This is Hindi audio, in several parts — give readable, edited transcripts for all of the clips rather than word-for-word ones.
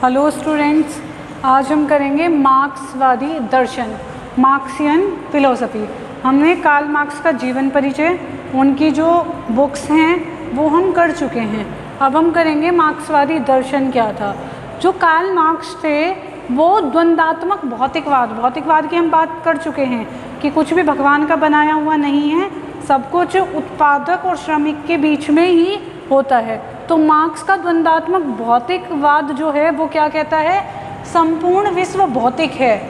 हेलो स्टूडेंट्स, आज हम करेंगे मार्क्सवादी दर्शन, मार्क्सियन फिलोसफी। हमने कार्ल मार्क्स का जीवन परिचय, उनकी जो बुक्स हैं वो हम कर चुके हैं। अब हम करेंगे मार्क्सवादी दर्शन क्या था। जो कार्ल मार्क्स थे वो द्वंद्वात्मक भौतिकवाद की हम बात कर चुके हैं कि कुछ भी भगवान का बनाया हुआ नहीं है, सब कुछ उत्पादक और श्रमिक के बीच में ही होता है। तो मार्क्स का द्वंद्वात्मक भौतिकवाद जो है वो क्या कहता है, संपूर्ण विश्व भौतिक है,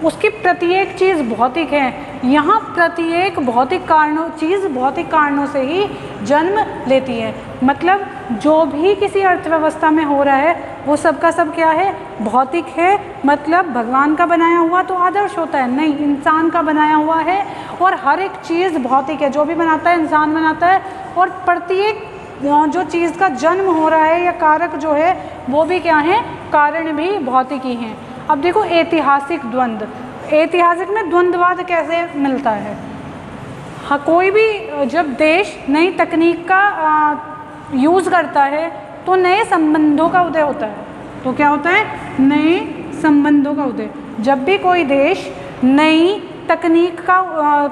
उसकी प्रत्येक चीज़ भौतिक है। यहाँ प्रत्येक भौतिक कारणों से ही जन्म लेती है। मतलब जो भी किसी अर्थव्यवस्था में हो रहा है वो सब का सब क्या है, भौतिक है। मतलब भगवान का बनाया हुआ तो आदर्श होता है, नहीं, इंसान का बनाया हुआ है और हर एक चीज़ भौतिक है। जो भी बनाता है इंसान बनाता है, और प्रत्येक जो चीज़ का जन्म हो रहा है या कारक जो है वो भी क्या है, कारण भी भौतिक ही हैं। अब देखो ऐतिहासिक द्वंद्व, ऐतिहासिक में द्वंद्ववाद कैसे मिलता है। हाँ, कोई भी जब देश नई तकनीक का यूज़ करता है तो नए संबंधों का उदय होता है। तो क्या होता है, नए संबंधों का उदय। जब भी कोई देश नई तकनीक का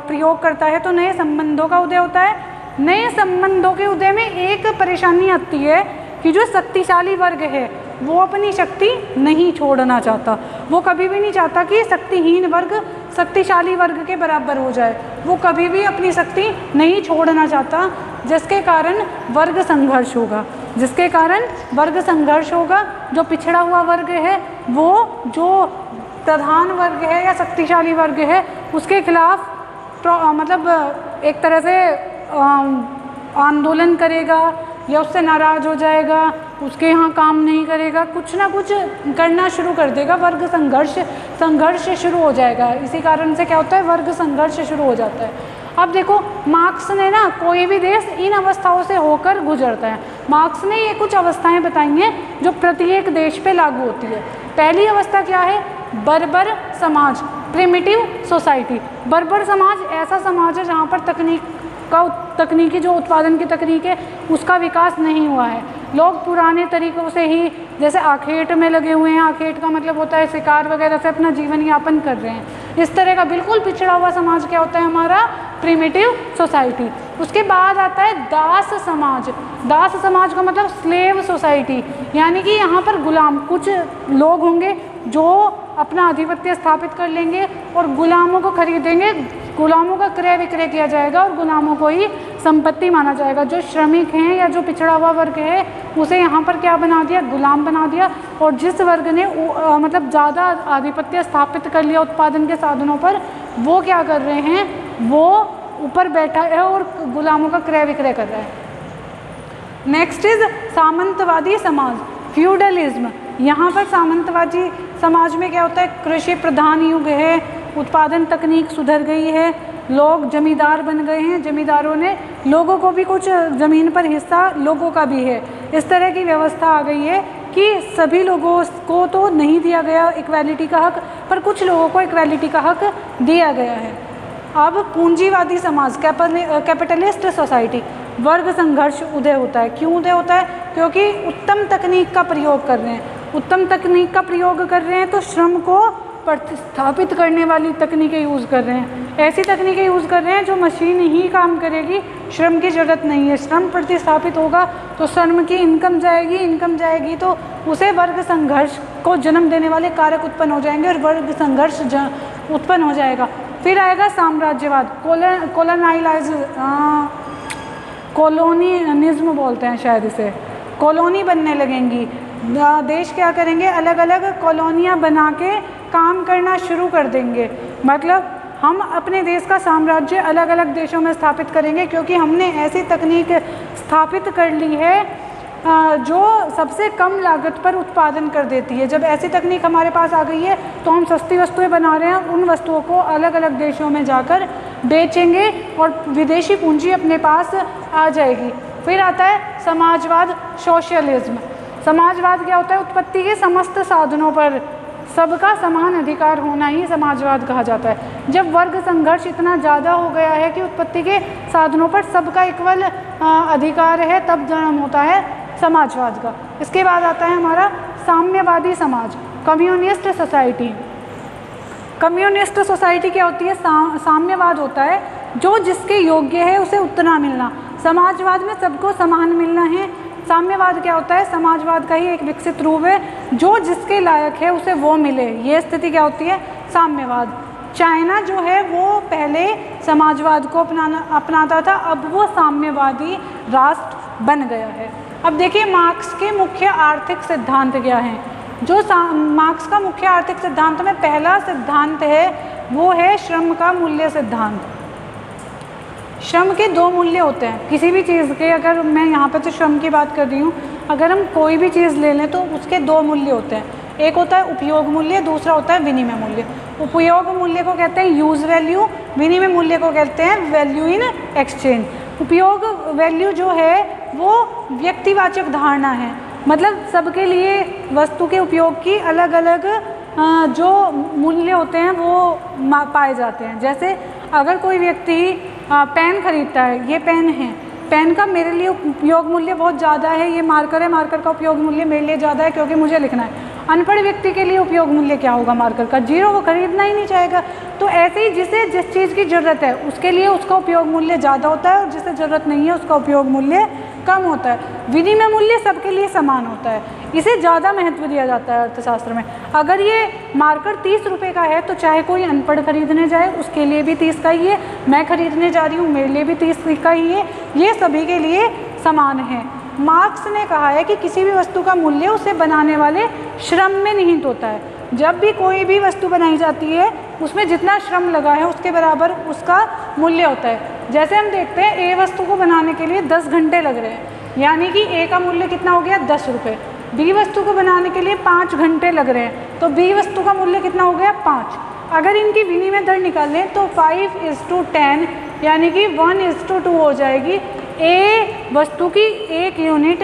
प्रयोग करता है तो नए संबंधों का उदय होता है। नए संबंधों के उदय में एक परेशानी आती है कि जो शक्तिशाली वर्ग है वो अपनी शक्ति नहीं छोड़ना चाहता। वो कभी भी नहीं चाहता कि शक्तिहीन वर्ग शक्तिशाली वर्ग के बराबर हो जाए। वो कभी भी अपनी शक्ति नहीं छोड़ना चाहता, जिसके कारण वर्ग संघर्ष होगा। जो पिछड़ा हुआ वर्ग है वो जो प्रधान वर्ग है या शक्तिशाली वर्ग है उसके खिलाफ मतलब एक तरह से आंदोलन करेगा या उससे नाराज़ हो जाएगा, उसके यहाँ काम नहीं करेगा, कुछ ना कुछ करना शुरू कर देगा। वर्ग संघर्ष शुरू हो जाएगा। इसी कारण से क्या होता है, वर्ग संघर्ष शुरू हो जाता है। अब देखो मार्क्स ने ना कोई भी देश इन अवस्थाओं से होकर गुजरता है। मार्क्स ने ये कुछ अवस्थाएं बताई हैं जो प्रत्येक देश पे लागू होती है। पहली अवस्था क्या है, बर्बर समाज, प्रिमिटिव सोसाइटी। बर्बर समाज ऐसा समाज है जहाँ पर तकनीकी जो उत्पादन की तकनीक है उसका विकास नहीं हुआ है। लोग पुराने तरीक़ों से ही, जैसे आखेट में लगे हुए हैं, आखेट का मतलब होता है शिकार वगैरह से अपना जीवन यापन कर रहे हैं। इस तरह का बिल्कुल पिछड़ा हुआ समाज क्या होता है हमारा, प्रिमिटिव सोसाइटी। उसके बाद आता है दास समाज। दास समाज का मतलब स्लेव सोसाइटी, यानी कि यहाँ पर गुलाम कुछ लोग होंगे जो अपना आधिपत्य स्थापित कर लेंगे और गुलामों को खरीदेंगे, गुलामों का क्रय विक्रय किया जाएगा और गुलामों को ही संपत्ति माना जाएगा। जो श्रमिक हैं या जो पिछड़ा हुआ वर्ग है उसे यहाँ पर क्या बना दिया, गुलाम बना दिया। और जिस वर्ग ने मतलब ज़्यादा आधिपत्य स्थापित कर लिया उत्पादन के साधनों पर, वो क्या कर रहे हैं, वो ऊपर बैठा है और गुलामों का क्रय विक्रय कर रहा है। नेक्स्ट इज सामंतवादी समाज, फ्यूडलिज्म। यहाँ पर सामंतवादी समाज में क्या होता है, कृषि प्रधान युग है, उत्पादन तकनीक सुधर गई है, लोग जमींदार बन गए हैं, जमींदारों ने लोगों को भी कुछ ज़मीन पर हिस्सा लोगों का भी है। इस तरह की व्यवस्था आ गई है कि सभी लोगों को तो नहीं दिया गया इक्वालिटी का हक, पर कुछ लोगों को इक्वालिटी का हक दिया गया है। अब पूंजीवादी समाज, कैपिटलिस्ट सोसाइटी, वर्ग संघर्ष उदय होता है। क्यों उदय होता है, क्योंकि उत्तम तकनीक का प्रयोग कर रहे हैं। उत्तम तकनीक का प्रयोग कर रहे हैं तो श्रम को प्रतिस्थापित करने वाली तकनीकें यूज़ कर रहे हैं। ऐसी तकनीकें यूज़ कर रहे हैं जो मशीन ही काम करेगी, श्रम की ज़रूरत नहीं है। श्रम प्रतिस्थापित होगा तो श्रम की इनकम जाएगी तो उसे वर्ग संघर्ष को जन्म देने वाले कारक उत्पन्न हो जाएंगे और वर्ग संघर्ष उत्पन्न हो जाएगा। फिर आएगा साम्राज्यवाद, कॉलोनियलिज्म बोलते हैं शायद इसे। कॉलोनी बनने लगेंगी, देश क्या करेंगे, अलग अलग कॉलोनियाँ बना के काम करना शुरू कर देंगे। मतलब हम अपने देश का साम्राज्य अलग अलग देशों में स्थापित करेंगे, क्योंकि हमने ऐसी तकनीक स्थापित कर ली है जो सबसे कम लागत पर उत्पादन कर देती है। जब ऐसी तकनीक हमारे पास आ गई है तो हम सस्ती वस्तुएं बना रहे हैं, उन वस्तुओं को अलग अलग देशों में जाकर बेचेंगे और विदेशी पूंजी अपने पास आ जाएगी। फिर आता है समाजवाद, सोशलिज्म। समाजवाद क्या होता है, उत्पत्ति के समस्त साधनों पर सबका समान अधिकार होना ही समाजवाद कहा जाता है। जब वर्ग संघर्ष इतना ज़्यादा हो गया है कि उत्पत्ति के साधनों पर सबका इक्वल अधिकार है, तब जन्म होता है समाजवाद का। इसके बाद आता है हमारा साम्य साम्यवादी समाज, कम्युनिस्ट सोसाइटी। कम्युनिस्ट सोसाइटी क्या होती है? साम्यवाद होता है जो जिसके योग्य है उसे उतना मिलना। समाजवाद में सबको समान मिलना है। साम्यवाद क्या होता है? समाजवाद का ही एक विकसित रूप है, जो जिसके लायक है उसे वो मिले। ये स्थिति क्या होती है? साम्यवाद। चाइना जो है वो पहले समाजवाद को अपनाता था, अब वो साम्यवादी राष्ट्र बन गया है। अब देखिए मार्क्स के मुख्य आर्थिक सिद्धांत क्या हैं? जो मार्क्स का मुख्य आर्थिक सिद्धांत में पहला सिद्धांत है वो है श्रम का मूल्य सिद्धांत। श्रम के दो मूल्य होते हैं किसी भी चीज़ के। अगर मैं यहाँ पे तो श्रम की बात कर रही हूँ, अगर हम कोई भी चीज़ ले लें तो उसके दो मूल्य होते हैं। एक होता है उपयोग मूल्य, दूसरा होता है विनिमय मूल्य। उपयोग मूल्य को कहते हैं यूज़ वैल्यू, विनिमय मूल्य को कहते हैं वैल्यू इन एक्सचेंज। उपयोग वैल्यू जो है वो व्यक्तिवाचक धारणा है, मतलब सबके लिए वस्तु के उपयोग की अलग अलग जो मूल्य होते हैं वो पाए जाते हैं। जैसे अगर कोई व्यक्ति पेन खरीदता है, ये पेन है, पेन का मेरे लिए उपयोग मूल्य बहुत ज़्यादा है, ये मार्कर है, मार्कर का उपयोग मूल्य मेरे लिए ज़्यादा है क्योंकि मुझे लिखना है। अनपढ़ व्यक्ति के लिए उपयोग मूल्य क्या होगा? मार्कर का 0, वो खरीदना ही नहीं चाहेगा। तो ऐसे ही जिसे जिस चीज़ की ज़रूरत है उसके लिए उसका उपयोग मूल्य ज़्यादा होता है और जिसे ज़रूरत नहीं है उसका उपयोग मूल्य कम होता है। विनिमय मूल्य सबके लिए समान होता है, इसे ज़्यादा महत्व दिया जाता है अर्थशास्त्र में। अगर ये मार्कर 30 रुपये का है तो चाहे कोई अनपढ़ खरीदने जाए उसके लिए भी 30 का ही है, मैं खरीदने जा रही हूँ मेरे लिए भी 30 का ही है, ये सभी के लिए समान है। मार्क्स ने कहा है कि किसी भी वस्तु का मूल्य उसे बनाने वाले श्रम में निहित होता है। जब भी कोई भी वस्तु बनाई जाती है उसमें जितना श्रम लगा है उसके बराबर उसका मूल्य होता है। जैसे हम देखते हैं ए वस्तु को बनाने के लिए 10 घंटे लग रहे हैं, यानी कि ए का मूल्य कितना हो गया? 10 रुपये। बी वस्तु को बनाने के लिए 5 घंटे लग रहे हैं, तो बी वस्तु का मूल्य कितना हो गया? 5। अगर इनकी विनिमय दर निकालें तो 5:10 यानी कि 1:2 हो जाएगी। ए वस्तु की 1 यूनिट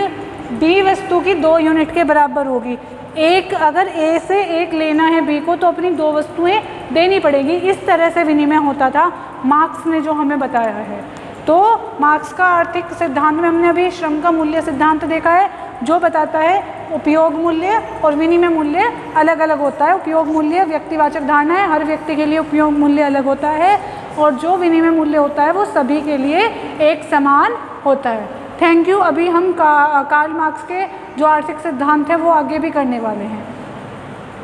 बी वस्तु की 2 यूनिट के बराबर होगी। एक अगर ए से 1 लेना है बी को तो अपनी 2 वस्तुएं देनी पड़ेगी। इस तरह से विनिमय होता था, मार्क्स ने जो हमें बताया है। तो मार्क्स का आर्थिक सिद्धांत में हमने अभी श्रम का मूल्य सिद्धांत देखा है जो बताता है उपयोग मूल्य और विनिमय मूल्य अलग अलग होता है। उपयोग मूल्य व्यक्तिवाचक धारणा है, हर व्यक्ति के लिए उपयोग मूल्य अलग होता है, और जो विनिमय मूल्य होता है वो सभी के लिए एक समान होता है। Thank you. अभी हम कार्ल मार्क्स के जो आर्थिक सिद्धांत है वो आगे भी करने वाले हैं।